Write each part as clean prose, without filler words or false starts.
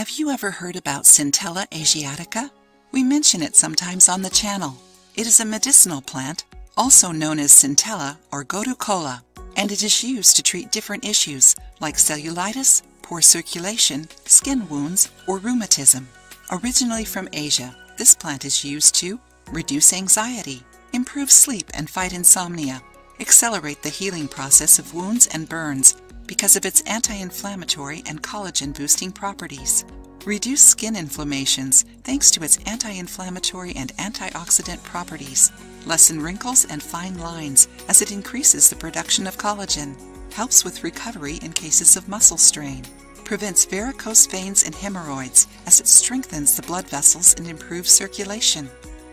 Have you ever heard about Centella asiatica? We mention it sometimes on the channel. It is a medicinal plant, also known as Centella or Gotu Kola, and it is used to treat different issues like cellulitis, poor circulation, skin wounds, or rheumatism. Originally from Asia, this plant is used to reduce anxiety, improve sleep and fight insomnia, accelerate the healing process of wounds and burns because of its anti-inflammatory and collagen-boosting properties. Reduce skin inflammations thanks to its anti-inflammatory and antioxidant properties. Lessen wrinkles and fine lines as it increases the production of collagen. Helps with recovery in cases of muscle strain. Prevents varicose veins and hemorrhoids as it strengthens the blood vessels and improves circulation.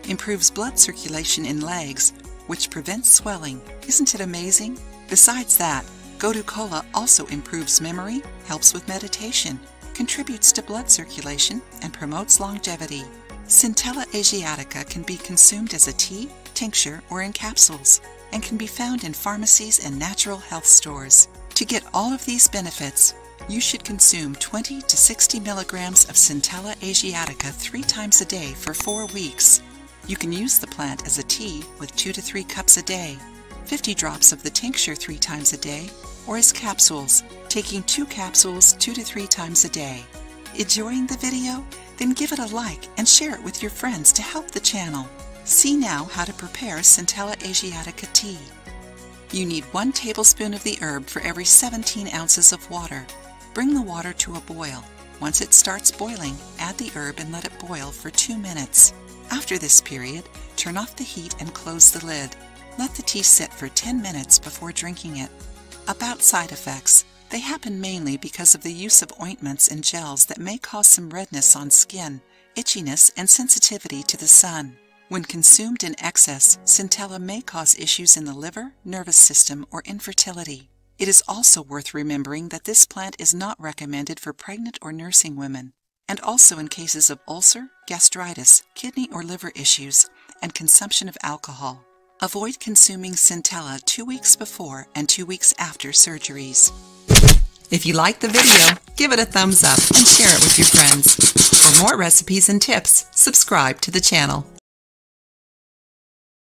Improves blood circulation in legs, which prevents swelling. Isn't it amazing? Besides that, Gotu Kola also improves memory, helps with meditation, contributes to blood circulation, and promotes longevity. Centella asiatica can be consumed as a tea, tincture, or in capsules, and can be found in pharmacies and natural health stores. To get all of these benefits, you should consume 20 to 60 milligrams of Centella asiatica 3 times a day for 4 weeks. You can use the plant as a tea with 2 to 3 cups a day, 50 drops of the tincture 3 times a day, or as capsules, taking 2 capsules 2 to 3 times a day. Enjoying the video? Then give it a like and share it with your friends to help the channel. See now how to prepare Centella asiatica tea. You need 1 tablespoon of the herb for every 17 ounces of water. Bring the water to a boil. Once it starts boiling, add the herb and let it boil for 2 minutes. After this period, turn off the heat and close the lid. Let the tea sit for 10 minutes before drinking it. About side effects. They happen mainly because of the use of ointments and gels that may cause some redness on skin, itchiness, and sensitivity to the sun. When consumed in excess, Centella may cause issues in the liver, nervous system, or infertility. It is also worth remembering that this plant is not recommended for pregnant or nursing women, and also in cases of ulcer, gastritis, kidney or liver issues, and consumption of alcohol. Avoid consuming Centella 2 weeks before and 2 weeks after surgeries. If you liked the video, give it a thumbs up and share it with your friends. For more recipes and tips, subscribe to the channel.